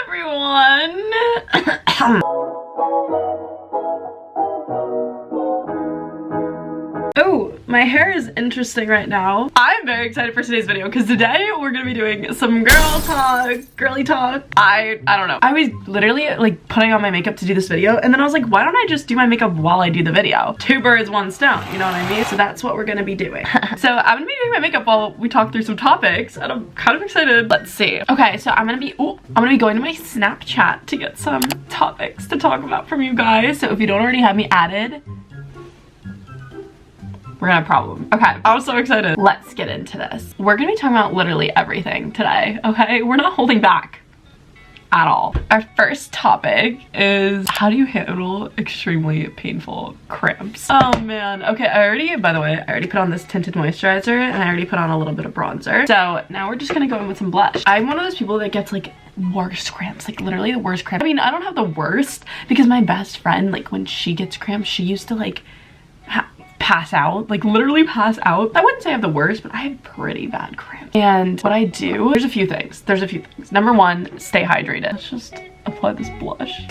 everyone. Oh, my hair is interesting right now. I'm very excited for today's video because today we're gonna be doing some girly talk. I don't know. I was literally like putting on my makeup to do this video, and then I was like, why don't I just do my makeup while I do the video? Two birds, one stone, you know what I mean? So that's what we're gonna be doing. So I'm gonna be doing my makeup while we talk through some topics, and I'm kind of excited. Let's see. Okay, so I'm gonna be going to my Snapchat to get some topics to talk about from you guys. So if you don't already have me added, we're gonna have a problem. Okay, I'm so excited. Let's get into this. We're gonna be talking about literally everything today, okay? We're not holding back at all. Our first topic is, how do you handle extremely painful cramps? Oh man, okay, by the way, I already put on this tinted moisturizer and I already put on a little bit of bronzer. So now we're just gonna go in with some blush. I'm one of those people that gets like worst cramps, like literally the worst cramps. I mean, I don't have the worst because my best friend, like when she gets cramps, she used to like pass out, like literally pass out. I wouldn't say I have the worst, but I have pretty bad cramps. And what I do, there's a few things. Number one, stay hydrated. Let's just apply this blush.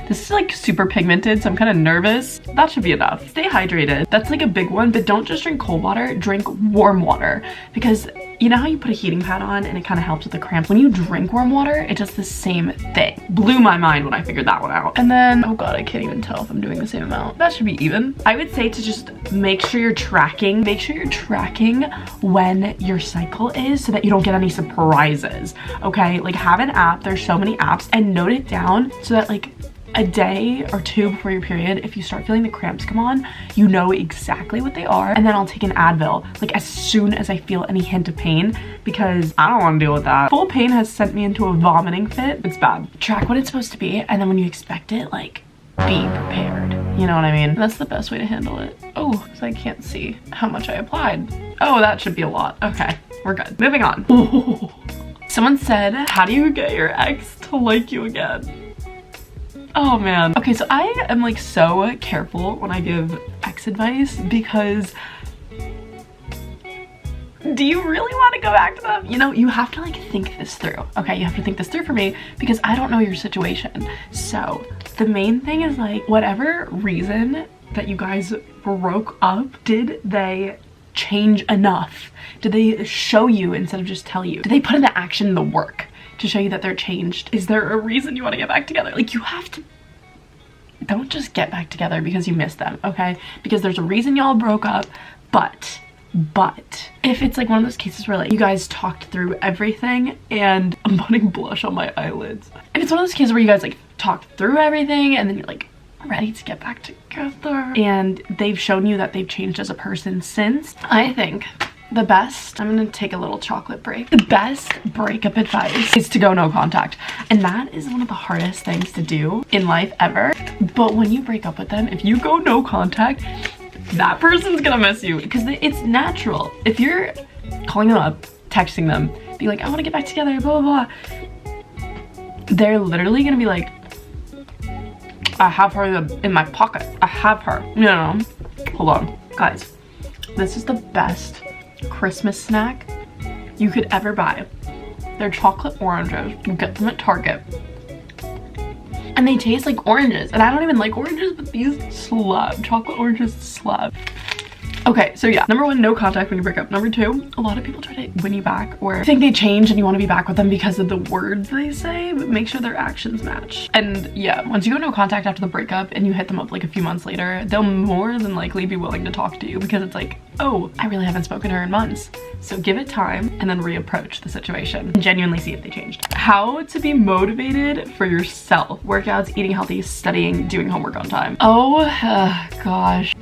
This is like super pigmented, so I'm kind of nervous. That should be enough. Stay hydrated. That's like a big one, but don't just drink cold water, drink warm water. Because you know how you put a heating pad on and it kind of helps with the cramps? When you drink warm water, it does the same thing. Blew my mind when I figured that one out. And then, oh god, I can't even tell if I'm doing the same amount. That should be even. I would say to just make sure you're tracking when your cycle is so that you don't get any surprises, okay? Like have an app, there's so many apps, and note it down so that like a day or two before your period, if you start feeling the cramps come on, you know exactly what they are. And then I'll take an Advil like as soon as I feel any hint of pain, because I don't want to deal with that. Full pain has sent me into a vomiting fit. It's bad. Track what it's supposed to be, and then when you expect it, like be prepared. You know what I mean? That's the best way to handle it. Oh, because I can't see how much I applied. Oh, that should be a lot. Okay, we're good. Moving on. Ooh. Someone said, how do you get your ex to like you again? Oh man. Okay, so I am like so careful when I give ex advice because do you really want to go back to them? You know, you have to like think this through. Okay, you have to think this through for me because I don't know your situation. So the main thing is like, whatever reason that you guys broke up, did they change enough? Did they show you instead of just tell you? Did they put into action the work to show you that they're changed? Is there a reason you want to get back together? Like you have to, don't just get back together because you miss them, okay? Because there's a reason y'all broke up, but if it's like one of those cases where like you guys talked through everything, and I'm putting blush on my eyelids. If it's one of those cases where you guys like talked through everything and then you're like ready to get back together and they've shown you that they've changed as a person since, I think the best, I'm gonna take a little chocolate break. The best breakup advice is to go no contact. And that is one of the hardest things to do in life ever. But when you break up with them, if you go no contact, that person's gonna miss you because it's natural. If you're calling them up, texting them, be like, I wanna get back together, blah, blah, blah. They're literally gonna be like, I have her in my pocket. I have her. No, hold on. Guys, this is the best Christmas snack you could ever buy. They're chocolate oranges. You get them at Target. And they taste like oranges. And I don't even like oranges, but these slab. Chocolate oranges slab. Okay, so yeah, number one, no contact when you break up. Number two, a lot of people try to win you back or think they change and you want to be back with them because of the words they say, but make sure their actions match. And yeah, once you go no contact after the breakup and you hit them up like a few months later, they'll more than likely be willing to talk to you because it's like, oh, I really haven't spoken to her in months. So give it time and then reapproach the situation and genuinely see if they changed. How to be motivated for yourself. Workouts, eating healthy, studying, doing homework on time. Oh, gosh.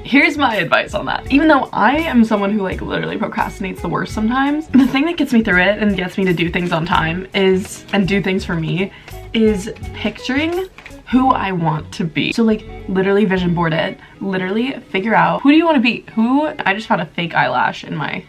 Here's my advice on that. Even though I am someone who like literally procrastinates the worst sometimes, the thing that gets me through it and gets me to do things on time is, and do things for me, is picturing who I want to be. So like literally vision board it, literally figure out who do you want to be? I just found a fake eyelash in my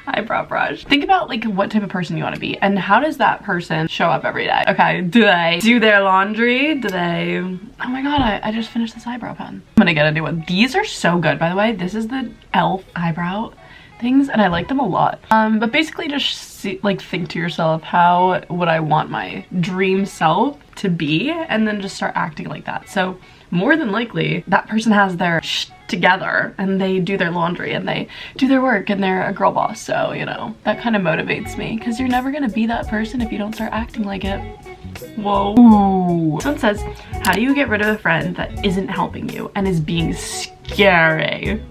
eyebrow brush. Think about like what type of person you want to be and how does that person show up every day. Okay, do they do their laundry? Do they, oh my god, I just finished this eyebrow pen. I'm gonna get a new one. These are so good, by the way. This is the e.l.f. eyebrow things, and I like them a lot. But basically just think to yourself, how would I want my dream self to be, and then just start acting like that. So more than likely that person has their together and they do their laundry and they do their work and they're a girl boss. So, you know, that kind of motivates me, because you're never gonna be that person if you don't start acting like it. Whoa. Ooh. Someone says, how do you get rid of a friend that isn't helping you and is being scary?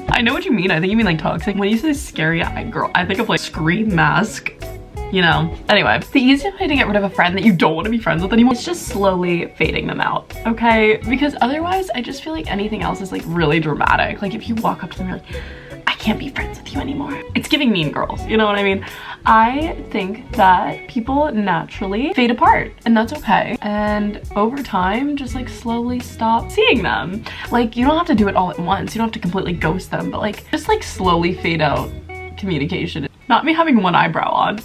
I know what you mean. I think you mean like toxic. When you say scary, girl, I think of like Scream Mask, you know. Anyway, the easiest way to get rid of a friend that you don't want to be friends with anymore is just slowly fading them out, okay? Because otherwise, I just feel like anything else is like really dramatic. Like if you walk up to them and you're like, I can't be friends with you anymore. It's giving Mean Girls, you know what I mean? I think that people naturally fade apart, and that's okay. And over time, just like slowly stop seeing them. Like you don't have to do it all at once. You don't have to completely ghost them, but like just like slowly fade out communication. Not me having one eyebrow on.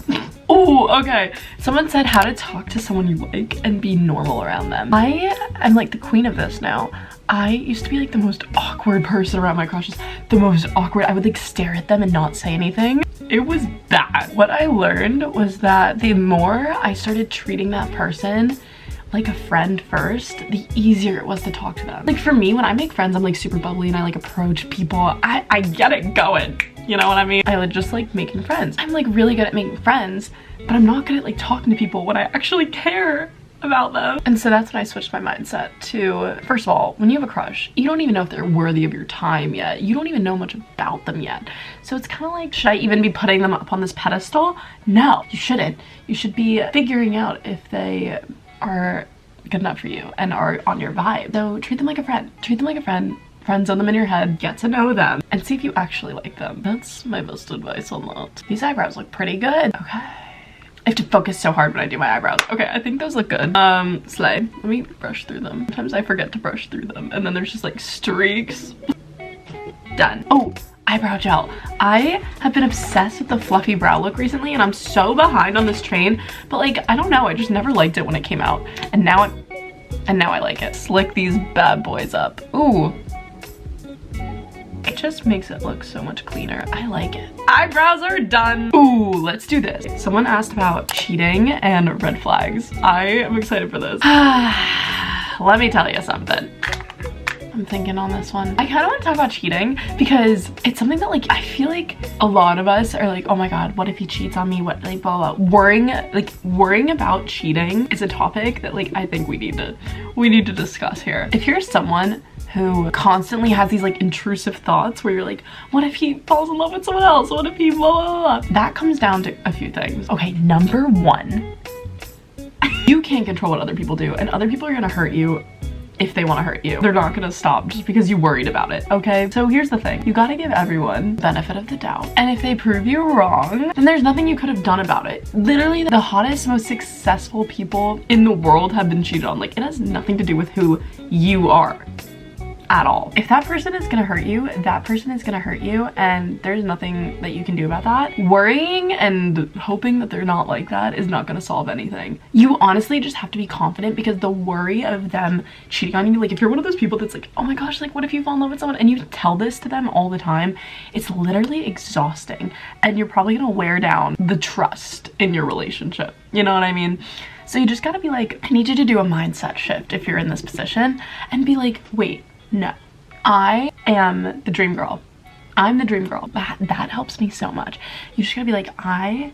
Oh, okay. Someone said how to talk to someone you like and be normal around them. I am like the queen of this now. I used to be like the most awkward person around my crushes. The most awkward. I would like stare at them and not say anything. It was bad. What I learned was that the more I started treating that person like a friend first, the easier it was to talk to them. Like for me, when I make friends, I'm like super bubbly and I like approach people. I get it going. You know what I mean? I just like making friends. I'm like really good at making friends, but I'm not good at like talking to people when I actually care about them. And so that's when I switched my mindset to, first of all, when you have a crush, you don't even know if they're worthy of your time yet. You don't even know much about them yet. So it's kind of like, should I even be putting them up on this pedestal? No, you shouldn't. You should be figuring out if they are good enough for you and are on your vibe. So treat them like a friend. Treat them like a friend. Friends on them in your head, get to know them, and see if you actually like them. That's my best advice on that. These eyebrows look pretty good. Okay. I have to focus so hard when I do my eyebrows. Okay, I think those look good. Slay. Let me brush through them. Sometimes I forget to brush through them, and then there's just like streaks. Done. Oh, eyebrow gel. I have been obsessed with the fluffy brow look recently, and I'm so behind on this train, but like, I don't know, I just never liked it when it came out, and now I like it. Slick these bad boys up. Ooh. It just makes it look so much cleaner. I like it. Eyebrows are done. Ooh, let's do this. Someone asked about cheating and red flags. I am excited for this. Let me tell you something. I'm thinking on this one. I kind of want to talk about cheating because it's something that like I feel like a lot of us are like, oh my god, what if he cheats on me? What, like, blah blah. Worrying about cheating is a topic that like I think we need to discuss here. If you're someone who constantly has these like intrusive thoughts where you're like, what if he falls in love with someone else? What if he blah blah blah? That comes down to a few things. Okay, number one, you can't control what other people do, and other people are gonna hurt you if they want to hurt you. They're not gonna stop just because you worried about it, okay? So here's the thing. You gotta give everyone benefit of the doubt. And if they prove you wrong, then there's nothing you could have done about it. Literally, the hottest, most successful people in the world have been cheated on. Like, it has nothing to do with who you are at all. If that person is gonna hurt you, that person is gonna hurt you, and there's nothing that you can do about that. Worrying and hoping that they're not like that is not gonna solve anything. You honestly just have to be confident, because the worry of them cheating on you, like if you're one of those people that's like, oh my gosh, like what if you fall in love with someone, and you tell this to them all the time, it's literally exhausting, and you're probably gonna wear down the trust in your relationship. You know what I mean? So you just gotta be like, I need you to do a mindset shift if you're in this position, and be like, wait, no, I am the dream girl. I'm the dream girl. That helps me so much. You just gotta be like, I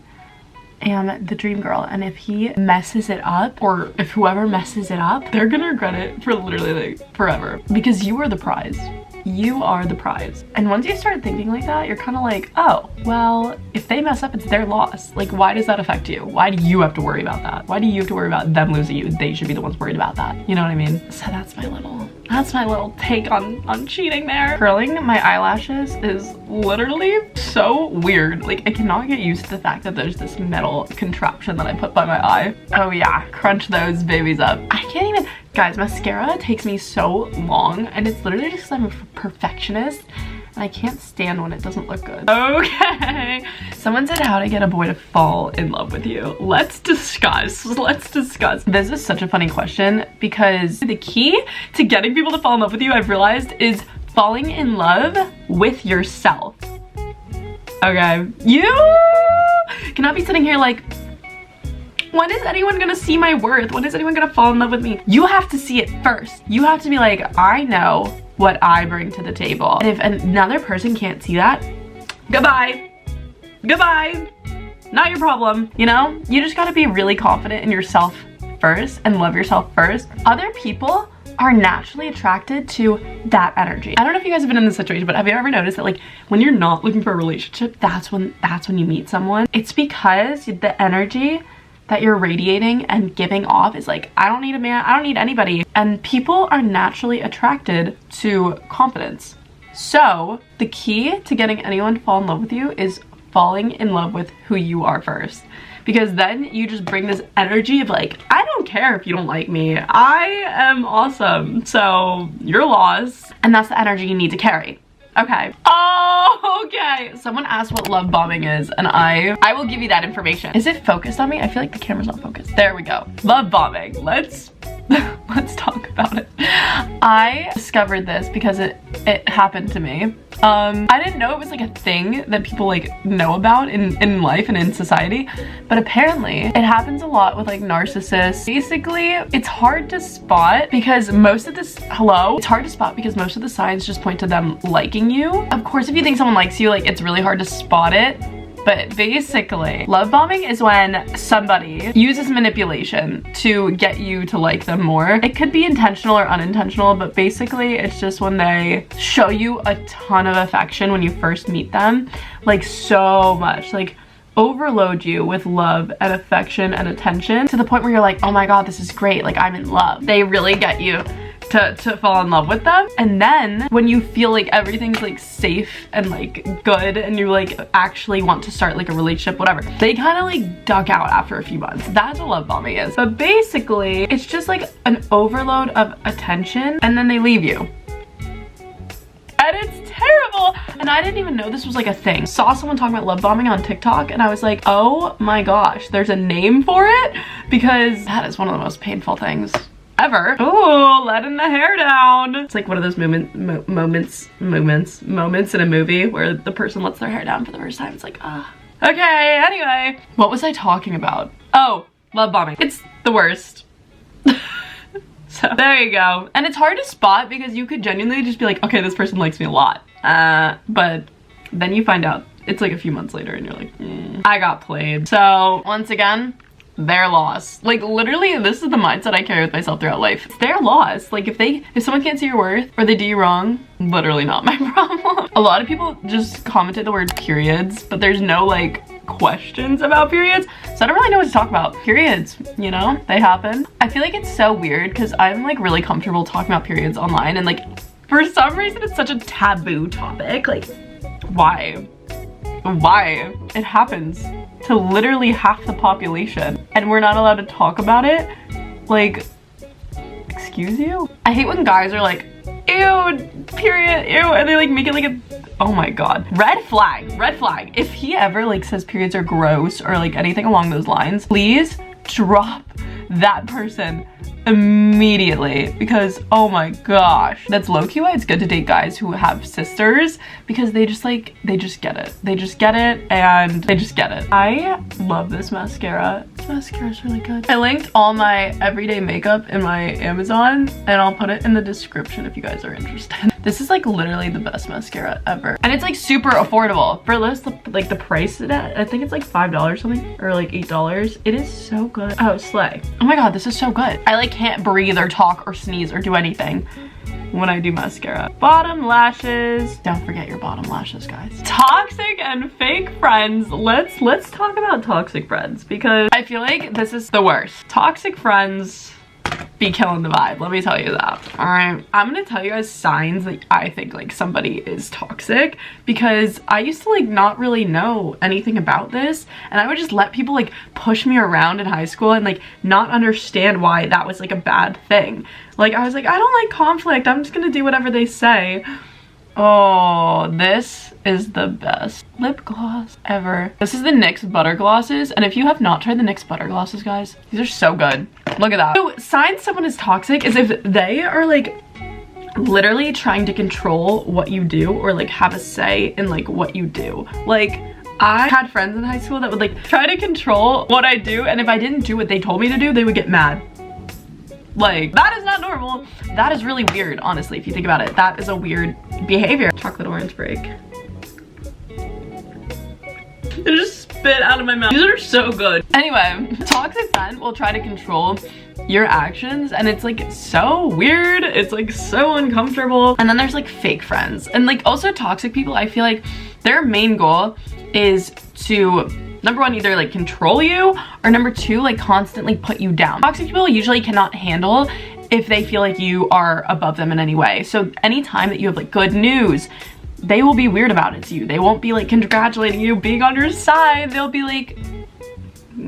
am the dream girl, and if he messes it up, or if whoever messes it up, they're gonna regret it for literally like forever, because you are the prize. You are the prize. And once you start thinking like that, you're kind of like, oh, well, if they mess up, it's their loss. Like, why does that affect you? Why do you have to worry about that? Why do you have to worry about them losing you? They should be the ones worried about that. You know what I mean? So that's my little take on cheating there. Curling my eyelashes is literally so weird. Like, I cannot get used to the fact that there's this metal contraption that I put by my eye. Oh yeah, crunch those babies up. I can't even, guys, mascara takes me so long, and it's literally just because I'm a perfectionist, and I can't stand when it doesn't look good. Okay, someone said how to get a boy to fall in love with you. Let's discuss. This is such a funny question, because the key to getting people to fall in love with you, I've realized, is falling in love with yourself. Okay, you cannot be sitting here like, when is anyone gonna see my worth? When is anyone gonna fall in love with me? You have to see it first. You have to be like, I know what I bring to the table. And if another person can't see that, goodbye. Goodbye. Not your problem, you know? You just gotta be really confident in yourself first and love yourself first. Other people are naturally attracted to that energy. I don't know if you guys have been in this situation, but have you ever noticed that like when you're not looking for a relationship, that's when you meet someone? It's because the energy that you're radiating and giving off is like, I don't need a man, I don't need anybody. And people are naturally attracted to confidence. So the key to getting anyone to fall in love with you is falling in love with who you are first. Because then you just bring this energy of like, I don't care if you don't like me. I am awesome. So you're lost. And that's the energy you need to carry. Okay. Oh, okay. Someone asked what love bombing is, and I will give you that information. Is it focused on me? I feel like the camera's not focused. There we go. Love bombing. Let's talk about it. I discovered this because it happened to me. I didn't know it was like a thing that people like know about in life and in society, but apparently it happens a lot with like narcissists. Basically, it's hard to spot because most of the signs just point to them liking you. Of course, if you think someone likes you, like it's really hard to spot it. But basically, love bombing is when somebody uses manipulation to get you to like them more. It could be intentional or unintentional, but basically it's just when they show you a ton of affection when you first meet them, like so much, like overload you with love and affection and attention to the point where you're like, oh my God, this is great, like I'm in love. They really get you to fall in love with them. And then when you feel like everything's like safe and like good and you like actually want to start like a relationship, whatever, they kind of like duck out after a few months. That's what love bombing is. But basically it's just like an overload of attention and then they leave you. And it's terrible. And I didn't even know this was like a thing. Saw someone talking about love bombing on TikTok and I was like, oh my gosh, there's a name for it, because that is one of the most painful things ever. Oh, letting the hair down. It's like one of those moments in a movie where the person lets their hair down for the first time. It's like, ah. Okay, anyway. What was I talking about? Oh, love bombing. It's the worst. So there you go. And it's hard to spot because you could genuinely just be like, okay, this person likes me a lot. But then you find out it's like a few months later and you're like, I got played. So once again, their loss. Like literally, this is the mindset I carry with myself throughout life. It's their loss. Like if someone can't see your worth or they do you wrong, literally not my problem. A lot of people just commented the word periods, but there's no like questions about periods, so I don't really know what to talk about. Periods, you know, they happen. I feel like it's so weird because I'm like really comfortable talking about periods online, and like for some reason it's such a taboo topic. Like why it happens to literally half the population and we're not allowed to talk about it. Like, excuse you? I hate when guys are like, ew, period, ew, and they like make it like a, oh my God. Red flag, red flag. If he ever like says periods are gross or like anything along those lines, please drop that person immediately, because oh my gosh, that's low-key why it's good to date guys who have sisters, because they just get it, and they just get it. I love this mascara. This mascara is really good. I linked all my everyday makeup in my Amazon and I'll put it in the description if you guys are interested. This is like literally the best mascara ever, and it's like super affordable for less like the price of that. I think it's like $5 something, or like $8. It is so good. Oh, slay. Oh my God, this is so good. I like can't breathe or talk or sneeze or do anything when I do mascara. Bottom lashes. Don't forget your bottom lashes, guys. Toxic and fake friends. Let's talk about toxic friends, because I feel like this is the worst. Toxic friends be killing the vibe, let me tell you that. All right, I'm gonna tell you guys signs that I think like somebody is toxic, because I used to like not really know anything about this, and I would just let people like push me around in high school and like not understand why that was like a bad thing. Like I was like, I don't like conflict, I'm just gonna do whatever they say. Oh, this is the best lip gloss ever. This is the NYX Butter Glosses, and if you have not tried the NYX Butter Glosses, guys, these are so good. Look at that. So signs someone is toxic is if they are like literally trying to control what you do or like have a say in like what you do. Like, I had friends in high school that would like try to control what I do, and if I didn't do what they told me to do, they would get mad. Like, that is not normal. That is really weird, honestly, if you think about it. That is a weird behavior. Chocolate orange break. It just spit out of my mouth. These are so good. Anyway, toxic friend will try to control your actions, and it's like so weird. It's like so uncomfortable. And then there's like fake friends, and like also toxic people, I feel like their main goal is to, number one, either like control you, or number two, like constantly put you down. Toxic people usually cannot handle if they feel like you are above them in any way. So anytime that you have like good news, they will be weird about it to you. They won't be like congratulating you, being on your side. They'll be like,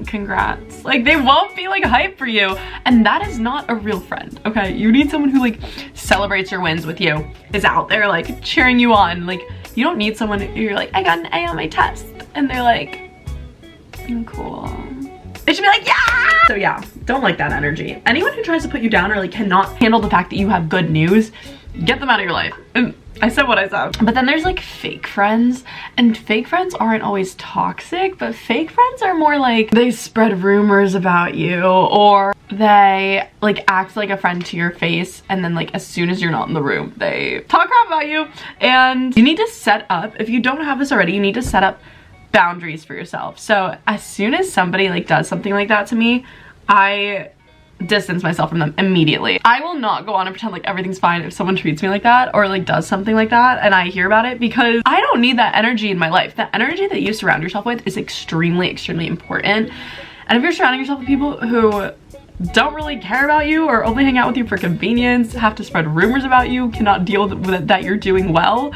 congrats. Like, they won't be like hype for you, and that is not a real friend. Okay, you need someone who like celebrates your wins with you, is out there like cheering you on. Like, you don't need someone who you're like, I got an A on my test, and they're like, cool. They should be like, yeah! So yeah, don't like that energy. Anyone who tries to put you down or like cannot handle the fact that you have good news, get them out of your life. And I said what I said. But then there's like fake friends, and fake friends aren't always toxic, but fake friends are more like they spread rumors about you, or they like act like a friend to your face, and then like as soon as you're not in the room, they talk crap about you. And you need to set up, if you don't have this already, you need to set up boundaries for yourself. So as soon as somebody like does something like that to me, I distance myself from them immediately. I will not go on and pretend like everything's fine if someone treats me like that or like does something like that and I hear about it, because I don't need that energy in my life. The energy that you surround yourself with is extremely, extremely important. And if you're surrounding yourself with people who don't really care about you or only hang out with you for convenience, have to spread rumors about you, cannot deal with it, that you're doing well,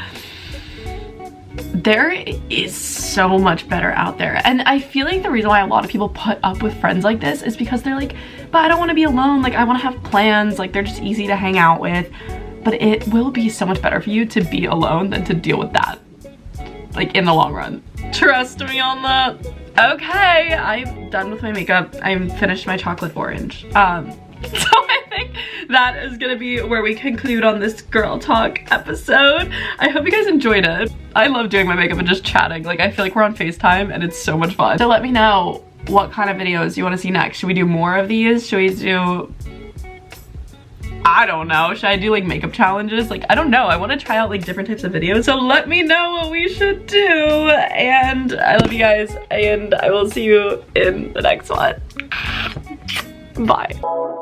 there is so much better out there. And I feel like the reason why a lot of people put up with friends like this is because they're like, but I don't want to be alone, like I want to have plans, like they're just easy to hang out with. But it will be so much better for you to be alone than to deal with that, like in the long run. Trust me on that. Okay, I'm done with my makeup. I'm finished my chocolate orange. So I think that is gonna be where we conclude on this girl talk episode. I hope you guys enjoyed it. I love doing my makeup and just chatting. Like, I feel like we're on FaceTime and it's so much fun. So let me know what kind of videos you want to see next. Should we do more of these? Should we do, I don't know, should I do like makeup challenges? Like, I don't know, I want to try out like different types of videos. So let me know what we should do. And I love you guys, and I will see you in the next one. Bye.